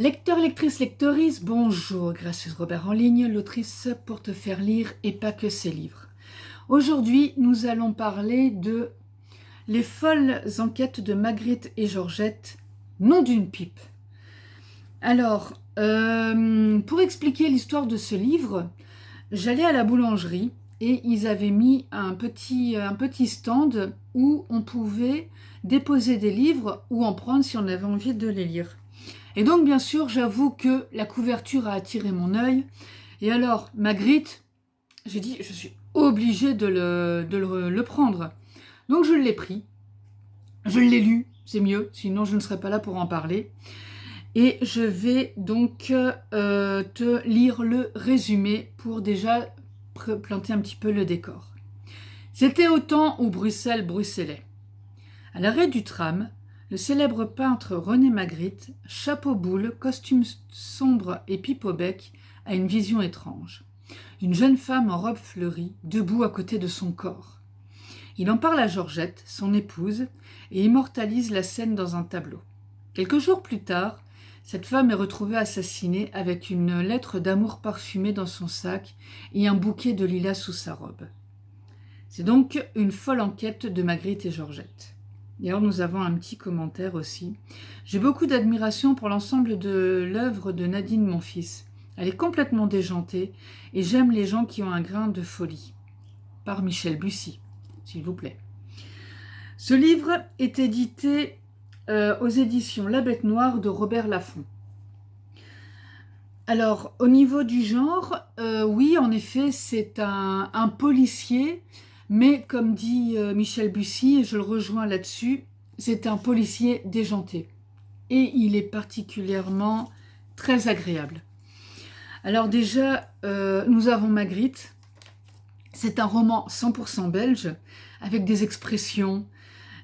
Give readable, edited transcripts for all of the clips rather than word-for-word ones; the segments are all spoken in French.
Lecteur, lectrice, lectrice, bonjour, gracieuse Robert en ligne, l'autrice pour te faire lire et pas que ses livres. Aujourd'hui, nous allons parler de Les folles enquêtes de Magritte et Georgette, nom d'une pipe. Alors, pour expliquer l'histoire de ce livre, j'allais à la boulangerie et ils avaient mis un petit stand où on pouvait déposer des livres ou en prendre si on avait envie de les lire. Et donc, bien sûr, j'avoue que la couverture a attiré mon œil. Et alors, Magritte, j'ai dit, je suis obligée de le prendre. Donc, je l'ai pris. Je l'ai lu, c'est mieux, sinon je ne serais pas là pour en parler. Et je vais donc te lire le résumé pour déjà planter un petit peu le décor. C'était au temps où Bruxelles bruxelait. À l'arrêt du tram, le célèbre peintre René Magritte, chapeau-boule, costume sombre et pipe au bec, a une vision étrange. Une jeune femme en robe fleurie, debout à côté de son corps. Il en parle à Georgette, son épouse, et immortalise la scène dans un tableau. Quelques jours plus tard, cette femme est retrouvée assassinée avec une lettre d'amour parfumée dans son sac et un bouquet de lilas sous sa robe. C'est donc une folle enquête de Magritte et Georgette. D'ailleurs, nous avons un petit commentaire aussi. J'ai beaucoup d'admiration pour l'ensemble de l'œuvre de Nadine Monfils. Elle est complètement déjantée et j'aime les gens qui ont un grain de folie. Par Michel Bussy, s'il vous plaît. Ce livre est édité aux éditions La Bête Noire de Robert Laffont. Alors, au niveau du genre, oui, en effet, c'est un policier, mais comme dit Michel Bussy, et je le rejoins là-dessus, c'est un policier déjanté. Et il est particulièrement très agréable. Alors déjà, nous avons Magritte. C'est un roman 100% belge, avec des expressions,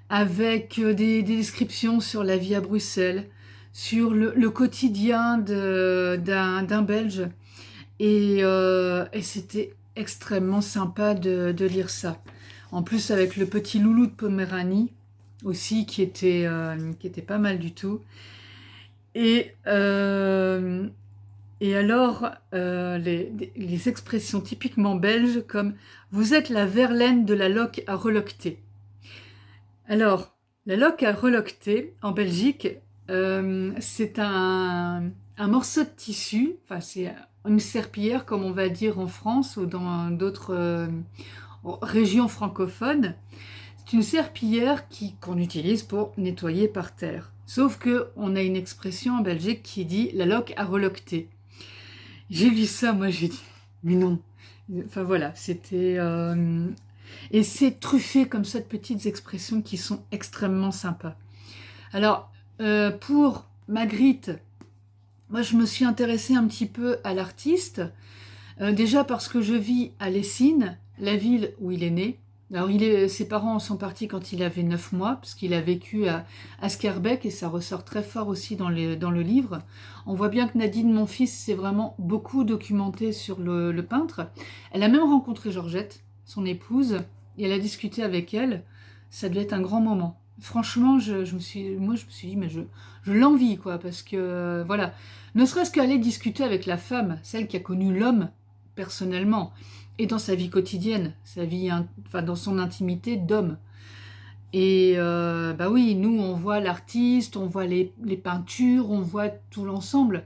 avec des descriptions sur la vie à Bruxelles, sur le quotidien d'un Belge. Et c'était extrêmement sympa de lire ça. En plus, avec le petit loulou de Poméranie, aussi, qui était pas mal du tout. Et alors, les expressions typiquement belges comme « Vous êtes la Verlaine de la loque à reloqueter ». Alors, la loque à reloqueter, en Belgique, c'est un morceau de tissu, enfin c'est une serpillière comme on va dire en France ou dans d'autres régions francophones. C'est une serpillière qu'on utilise pour nettoyer par terre. Sauf qu'on a une expression en Belgique qui dit la loque à reloqueter. J'ai lu ça, moi j'ai dit, mais non. Enfin voilà, c'était... Et c'est truffé comme ça de petites expressions qui sont extrêmement sympas. Alors, pour Magritte, moi je me suis intéressée un petit peu à l'artiste. Déjà parce que je vis à Lessines, la ville où il est né. Alors ses parents sont partis quand il avait 9 mois, parce qu'il a vécu à Schaerbeek, et ça ressort très fort aussi dans le livre. On voit bien que Nadine Monfils s'est vraiment beaucoup documentée sur le peintre. Elle a même rencontré Georgette, son épouse, et elle a discuté avec elle. Ça devait être un grand moment. Franchement, je me suis dit, mais je l'envie, quoi, parce que, voilà, ne serait-ce qu'aller discuter avec la femme, celle qui a connu l'homme, personnellement, et dans sa vie quotidienne, enfin, dans son intimité d'homme. Et bah oui, nous, on voit l'artiste, on voit les peintures, on voit tout l'ensemble.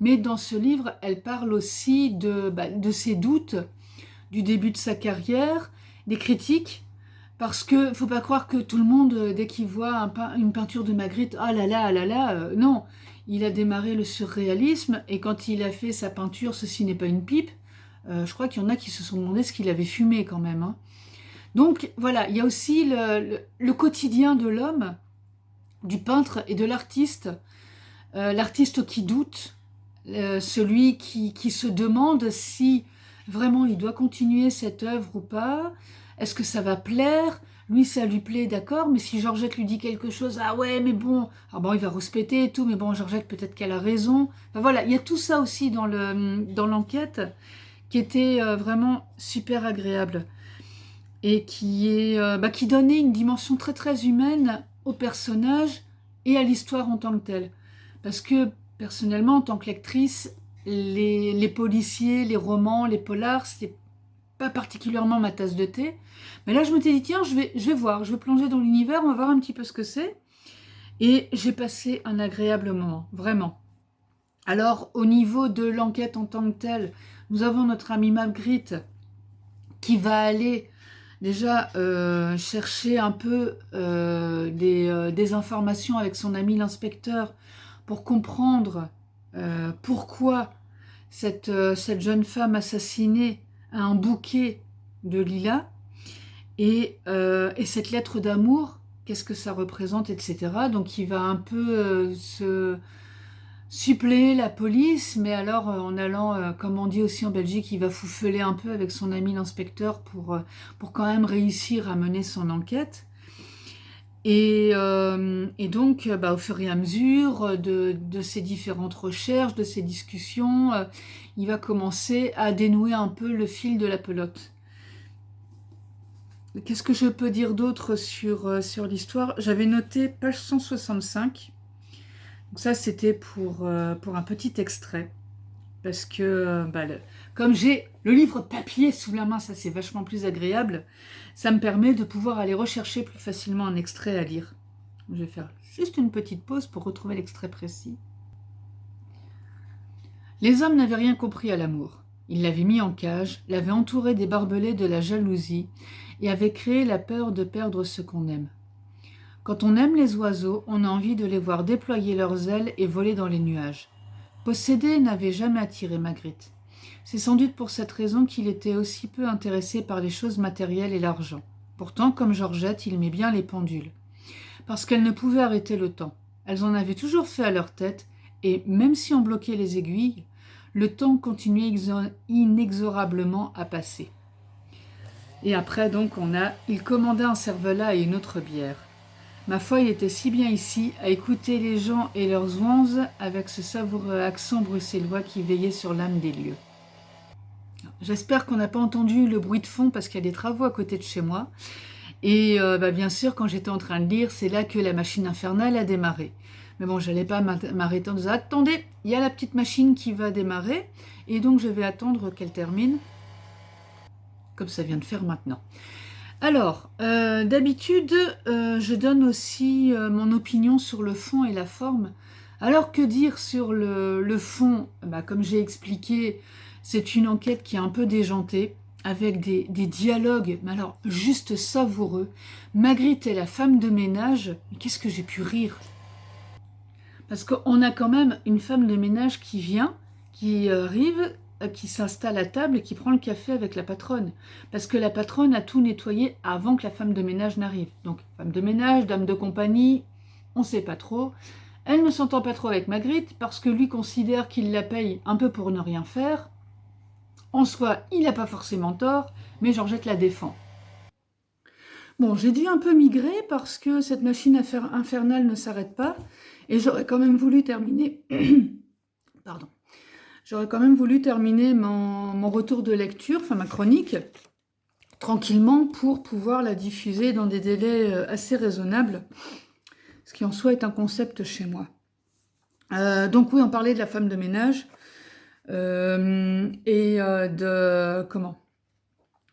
Mais dans ce livre, elle parle aussi de ses doutes, du début de sa carrière, des critiques, parce que faut pas croire que tout le monde, dès qu'il voit une peinture de Magritte, ah là là, non. Il a démarré le surréalisme, et quand il a fait sa peinture « Ceci n'est pas une pipe », je crois qu'il y en a qui se sont demandé ce qu'il avait fumé quand même. Hein. Donc voilà, il y a aussi le quotidien de l'homme, du peintre et de l'artiste. L'artiste qui doute, celui qui se demande si vraiment il doit continuer cette œuvre ou pas. Est-ce que ça va plaire? Lui, ça lui plaît, d'accord, mais si Georgette lui dit quelque chose, ah ouais, mais bon, ah bon, il va rouspéter et tout, mais bon, Georgette, peut-être qu'elle a raison. Enfin, voilà, il y a tout ça aussi dans l'enquête, qui était vraiment super agréable et qui donnait une dimension très très humaine au personnage et à l'histoire en tant que telle. Parce que personnellement, en tant que lectrice, les policiers, les romans, les polars, c'est pas particulièrement ma tasse de thé. Mais là, je m'étais dit, tiens, je vais voir, je vais plonger dans l'univers, on va voir un petit peu ce que c'est. Et j'ai passé un agréable moment, vraiment. Alors, au niveau de l'enquête en tant que telle, nous avons notre ami Magritte qui va aller déjà chercher un peu des informations avec son ami l'inspecteur pour comprendre pourquoi cette jeune femme assassinée a un bouquet de lilas et cette lettre d'amour, qu'est-ce que ça représente, etc. Donc il va un peu se suppléer la police, mais alors en allant, comme on dit aussi en Belgique, il va foufeler un peu avec son ami l'inspecteur pour quand même réussir à mener son enquête. Et donc, au fur et à mesure de ces différentes recherches, de ces discussions, il va commencer à dénouer un peu le fil de la pelote. Qu'est-ce que je peux dire d'autre sur l'histoire? J'avais noté page 165. Donc ça, c'était pour un petit extrait. Parce que, comme j'ai le livre papier sous la main, ça c'est vachement plus agréable, ça me permet de pouvoir aller rechercher plus facilement un extrait à lire. Je vais faire juste une petite pause pour retrouver l'extrait précis. Les hommes n'avaient rien compris à l'amour. Ils l'avaient mis en cage, l'avaient entouré des barbelés de la jalousie et avaient créé la peur de perdre ce qu'on aime. Quand on aime les oiseaux, on a envie de les voir déployer leurs ailes et voler dans les nuages. Posséder n'avait jamais attiré Magritte. C'est sans doute pour cette raison qu'il était aussi peu intéressé par les choses matérielles et l'argent. Pourtant, comme Georgette, il aimait bien les pendules. Parce qu'elles ne pouvaient arrêter le temps. Elles en avaient toujours fait à leur tête, et même si on bloquait les aiguilles, le temps continuait inexorablement à passer. Et après, donc, il commanda un cervelas et une autre bière. Ma foi, il était si bien ici, à écouter les gens et leurs ouances avec ce savoureux accent bruxellois qui veillait sur l'âme des lieux. J'espère qu'on n'a pas entendu le bruit de fond parce qu'il y a des travaux à côté de chez moi. Et bien sûr, quand j'étais en train de lire, c'est là que la machine infernale a démarré. Mais bon, je n'allais pas m'arrêter en disant « Attendez, il y a la petite machine qui va démarrer. » Et donc, je vais attendre qu'elle termine, comme ça vient de faire maintenant. Alors, d'habitude, je donne aussi mon opinion sur le fond et la forme. Alors, que dire sur le fond? Comme j'ai expliqué, c'est une enquête qui est un peu déjantée, avec des dialogues, mais alors juste savoureux. Magritte est la femme de ménage, mais qu'est-ce que j'ai pu rire? Parce qu'on a quand même une femme de ménage qui arrive, qui s'installe à table et qui prend le café avec la patronne. Parce que la patronne a tout nettoyé avant que la femme de ménage n'arrive. Donc, femme de ménage, dame de compagnie, on ne sait pas trop. Elle ne s'entend pas trop avec Magritte parce que lui considère qu'il la paye un peu pour ne rien faire. En soi, il n'a pas forcément tort, mais Georgette la défend. Bon, j'ai dû un peu migrer parce que cette machine infernale ne s'arrête pas et j'aurais quand même voulu terminer... Pardon. J'aurais quand même voulu terminer mon retour de lecture, enfin ma chronique, tranquillement pour pouvoir la diffuser dans des délais assez raisonnables, ce qui en soi est un concept chez moi. Donc oui, on parlait de la femme de ménage de comment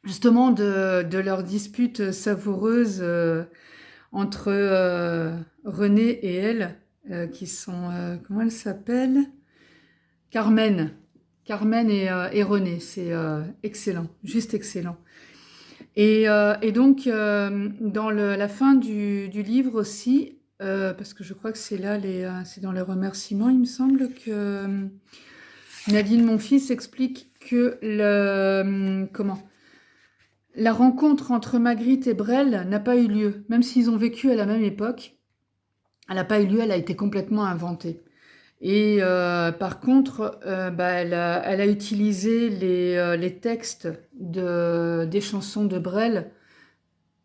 justement de leur dispute savoureuse entre René et elle, qui sont comment elle s'appelle? Carmen et René, c'est excellent, juste excellent. Et donc, dans la fin du livre aussi, parce que je crois que c'est là, c'est dans les remerciements, il me semble que Nadine Monfils explique que la rencontre entre Magritte et Brel n'a pas eu lieu, même s'ils ont vécu à la même époque. Elle n'a pas eu lieu, elle a été complètement inventée. Et par contre, elle a utilisé les textes des chansons de Brel,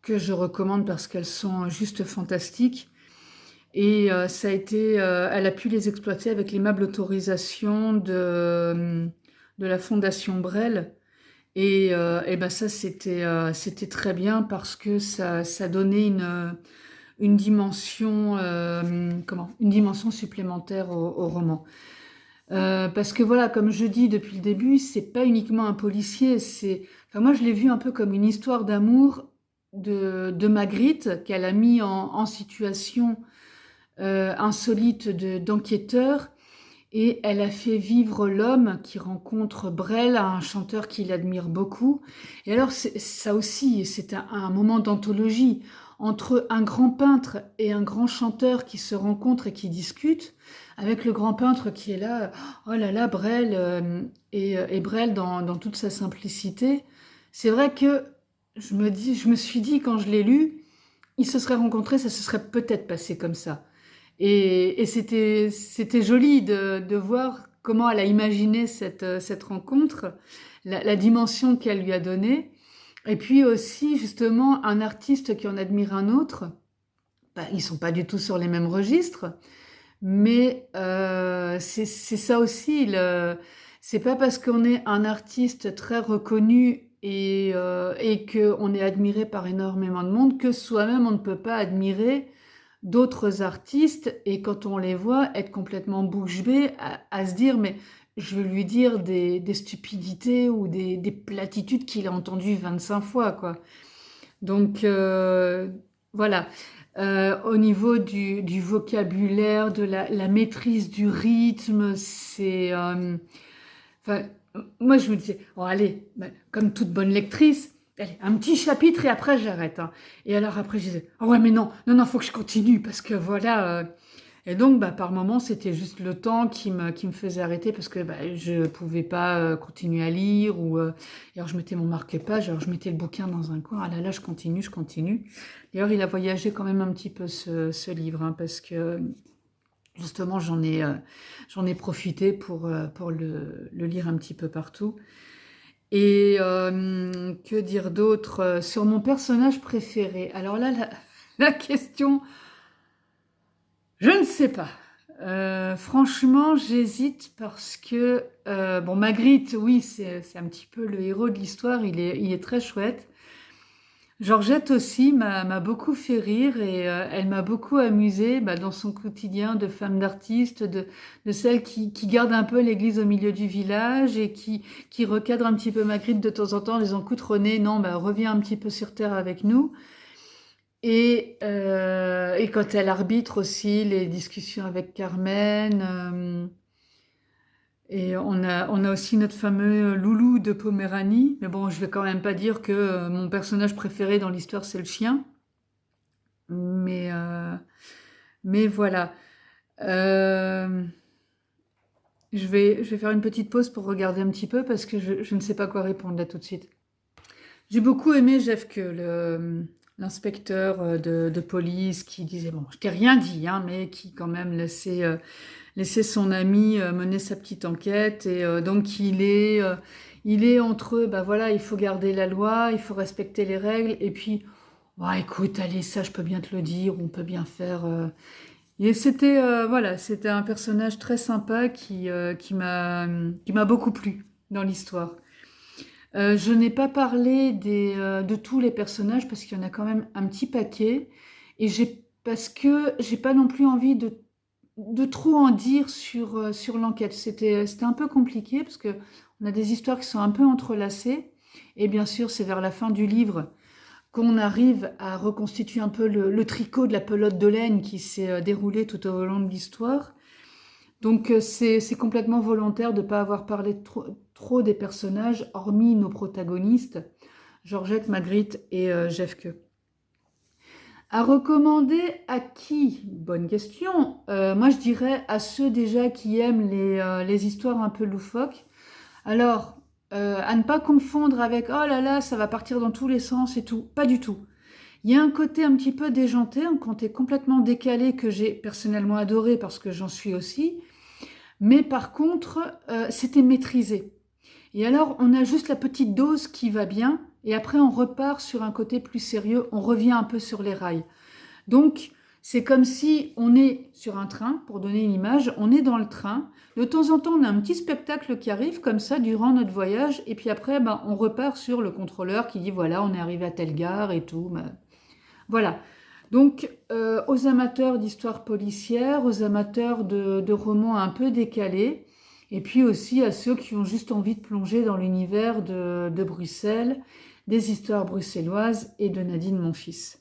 que je recommande parce qu'elles sont juste fantastiques. Et elle a pu les exploiter avec l'aimable autorisation de la Fondation Brel. Et ça, c'était très bien parce que ça donnait une dimension, une dimension supplémentaire au roman. Parce que voilà, comme je dis depuis le début, c'est pas uniquement un policier, enfin, moi je l'ai vu un peu comme une histoire d'amour de Magritte qu'elle a mis en situation insolite d'enquêteur, et elle a fait vivre l'homme qui rencontre Brel, un chanteur qu'il admire beaucoup. Et alors ça aussi, c'est un moment d'anthologie entre un grand peintre et un grand chanteur qui se rencontrent et qui discutent, avec le grand peintre qui est là, oh là là, Brel, et Brel dans toute sa simplicité. C'est vrai que je me suis dit quand je l'ai lu, ils se seraient rencontrés, ça se serait peut-être passé comme ça. Et c'était joli de voir comment elle a imaginé cette rencontre, la dimension qu'elle lui a donnée. Et puis aussi, justement, un artiste qui en admire un autre. Bah, ils sont pas du tout sur les mêmes registres, mais c'est ça aussi. C'est pas parce qu'on est un artiste très reconnu et qu'on est admiré par énormément de monde que soi-même on ne peut pas admirer d'autres artistes, et quand on les voit, être complètement bouche bée à se dire mais je vais lui dire des stupidités ou des platitudes qu'il a entendues 25 fois, quoi. Donc voilà. Au niveau du vocabulaire, de la maîtrise du rythme, enfin, moi je me disais, oh allez, ben, comme toute bonne lectrice, allez, un petit chapitre et après j'arrête, hein. Et alors après je disais, oh ouais mais non, non, non, faut que je continue parce que voilà. Et donc bah, par moments c'était juste le temps qui me faisait arrêter parce que bah, je pouvais pas continuer à lire, et alors je mettais mon marque-page, alors je mettais le bouquin dans un coin, ah là là je continue, je continue. D'ailleurs il a voyagé quand même un petit peu ce livre, hein, parce que justement j'en ai profité pour le lire un petit peu partout. Et que dire d'autre sur mon personnage préféré? Alors là, la question, je ne sais pas. Franchement, j'hésite parce que, bon, Magritte, oui, c'est un petit peu le héros de l'histoire, il est très chouette. Georgette aussi m'a beaucoup fait rire, et elle m'a beaucoup amusée bah, dans son quotidien de femme d'artiste, de celle qui garde un peu l'église au milieu du village et qui recadre un petit peu Magritte de temps en temps en disant écoute René, non, bah, reviens un petit peu sur terre avec nous. Et quand elle arbitre aussi les discussions avec Carmen. Et on a aussi notre fameux loulou de Poméranie. Mais bon, je vais quand même pas dire que mon personnage préféré dans l'histoire, c'est le chien. Mais, euh, mais voilà. Euh, je vais faire une petite pause pour regarder un petit peu parce que je ne sais pas quoi répondre là tout de suite. J'ai beaucoup aimé Jeff Que, l'inspecteur de police qui disait, bon, je t'ai rien dit, hein, mais qui quand même laissait son ami mener sa petite enquête. Et donc il est entre eux, bah voilà, il faut garder la loi, il faut respecter les règles. Et puis, bah, écoute, allez, ça je peux bien te le dire, on peut bien faire. Et c'était voilà, c'était un personnage très sympa qui m'a beaucoup plu dans l'histoire. Je n'ai pas parlé de tous les personnages parce qu'il y en a quand même un petit paquet, parce que j'ai pas non plus envie de trop en dire sur l'enquête. C'était un peu compliqué parce que on a des histoires qui sont un peu entrelacées, et bien sûr c'est vers la fin du livre qu'on arrive à reconstituer un peu le tricot de la pelote de laine qui s'est déroulé tout au long de l'histoire. Donc c'est complètement volontaire de ne pas avoir parlé trop des personnages, hormis nos protagonistes, Georgette, Magritte et Jeff Que. À recommander à qui? Bonne question. Moi je dirais à ceux déjà qui aiment les histoires un peu loufoques. Alors, à ne pas confondre avec oh là là, ça va partir dans tous les sens et tout. Pas du tout. Il y a un côté un petit peu déjanté, un côté complètement décalé que j'ai personnellement adoré parce que j'en suis aussi. Mais par contre, c'était maîtrisé. Et alors, on a juste la petite dose qui va bien, et après on repart sur un côté plus sérieux, on revient un peu sur les rails. Donc, c'est comme si on est sur un train, pour donner une image, on est dans le train. De temps en temps, on a un petit spectacle qui arrive comme ça durant notre voyage, et puis après, ben, on repart sur le contrôleur qui dit voilà, on est arrivé à telle gare et tout. Ben, voilà. Donc, aux amateurs d'histoires policières, aux amateurs de romans un peu décalés, et puis aussi à ceux qui ont juste envie de plonger dans l'univers de Bruxelles, des histoires bruxelloises et de Nadine Monfils.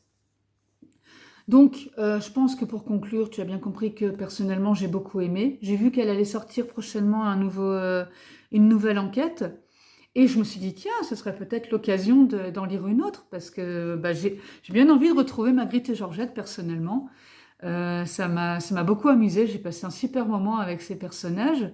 Donc, je pense que pour conclure, tu as bien compris que personnellement, j'ai beaucoup aimé. J'ai vu qu'elle allait sortir prochainement une nouvelle enquête. Et je me suis dit, tiens, ce serait peut-être l'occasion d'en lire une autre, parce que bah, j'ai bien envie de retrouver Magritte et Georgette personnellement. Ça m'a beaucoup amusé, j'ai passé un super moment avec ces personnages.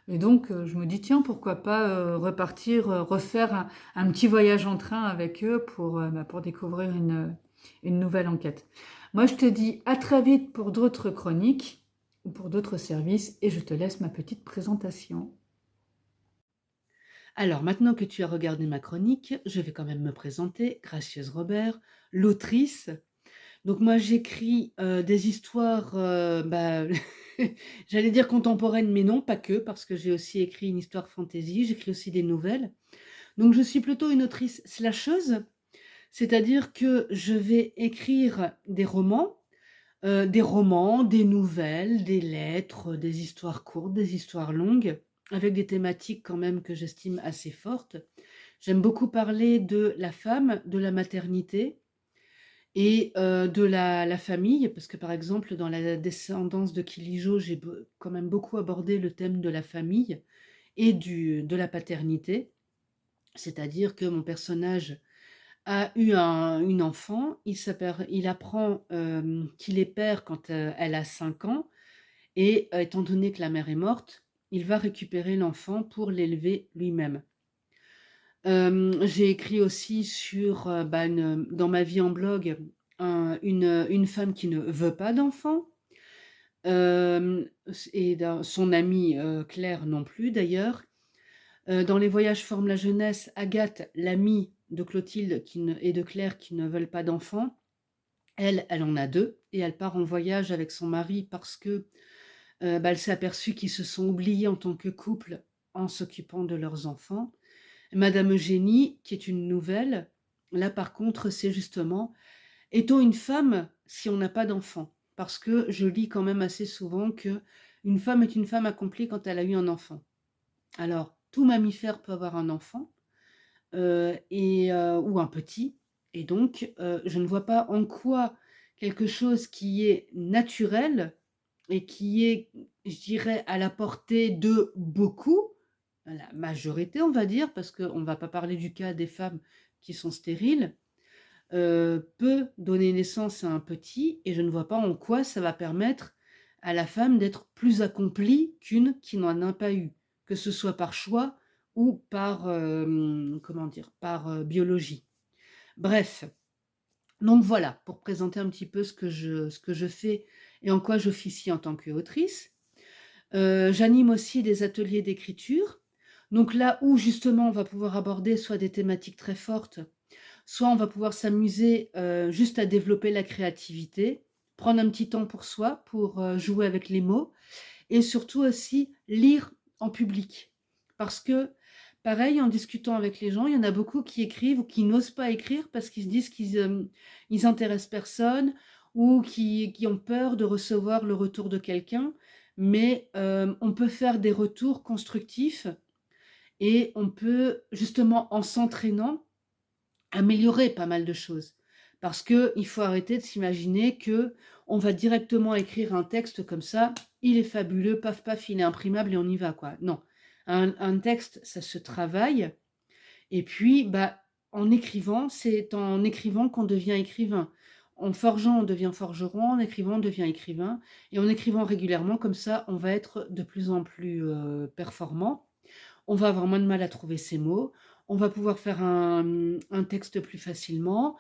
Et donc, je me dis, tiens, pourquoi pas repartir, refaire un petit voyage en train avec eux pour découvrir une nouvelle enquête. Moi, je te dis à très vite pour d'autres chroniques ou pour d'autres services, et je te laisse ma petite présentation. Alors, maintenant que tu as regardé ma chronique, je vais quand même me présenter, Gracieuse Robert, l'autrice. Donc moi, j'écris des histoires, j'allais dire contemporaines, mais non, pas que, parce que j'ai aussi écrit une histoire fantasy, j'écris aussi des nouvelles. Donc je suis plutôt une autrice slasheuse, c'est-à-dire que je vais écrire des romans, des nouvelles, des lettres, des histoires courtes, des histoires longues, avec des thématiques quand même que j'estime assez fortes. J'aime beaucoup parler de la femme, de la maternité et de la famille, parce que par exemple, dans la descendance de Kilijo, j'ai quand même beaucoup abordé le thème de la famille et de la paternité. C'est-à-dire que mon personnage a eu une enfant, il apprend qu'il est père quand elle a 5 ans, et étant donné que la mère est morte, il va récupérer l'enfant pour l'élever lui-même. J'ai écrit aussi sur, dans ma vie en blog, une femme qui ne veut pas d'enfant, et son amie Claire non plus d'ailleurs. Dans Les voyages forment la jeunesse, Agathe, l'amie de Clotilde et de Claire qui ne veulent pas d'enfants, elle en a deux, et elle part en voyage avec son mari parce que elle s'est aperçue qu'ils se sont oubliés en tant que couple en s'occupant de leurs enfants. Madame Eugénie, qui est une nouvelle, là par contre, c'est justement: est-on une femme si on n'a pas d'enfant? Parce que je lis quand même assez souvent que une femme est une femme accomplie quand elle a eu un enfant. Alors, tout mammifère peut avoir un enfant, ou un petit, et donc je ne vois pas en quoi quelque chose qui est naturel et qui est, je dirais, à la portée de beaucoup, la majorité, on va dire, parce qu'on ne va pas parler du cas des femmes qui sont stériles, peut donner naissance à un petit, et je ne vois pas en quoi ça va permettre à la femme d'être plus accomplie qu'une qui n'en a pas eu, que ce soit par choix ou par, comment dire? Par, biologie. Bref, donc voilà, pour présenter un petit peu ce que je fais et en quoi j'officie en tant qu'autrice. J'anime aussi des ateliers d'écriture, donc là où justement on va pouvoir aborder soit des thématiques très fortes, soit on va pouvoir s'amuser, juste à développer la créativité, prendre un petit temps pour soi, pour, jouer avec les mots, et surtout aussi lire en public. Parce que, pareil, en discutant avec les gens, il y en a beaucoup qui écrivent ou qui n'osent pas écrire parce qu'ils se disent ils intéressent personne, ou qui ont peur de recevoir le retour de quelqu'un. Mais, on peut faire des retours constructifs, et on peut justement, en s'entraînant, améliorer pas mal de choses. Parce qu'il faut arrêter de s'imaginer que on va directement écrire un texte comme ça, il est fabuleux, paf paf, il est imprimable et on y va, quoi. Non, un texte, ça se travaille, et puis, en écrivant, c'est en écrivant qu'on devient écrivain. En forgeant, on devient forgeron, en écrivant, on devient écrivain, et en écrivant régulièrement comme ça, on va être de plus en plus, performant. On va avoir moins de mal à trouver ses mots, on va pouvoir faire un texte plus facilement,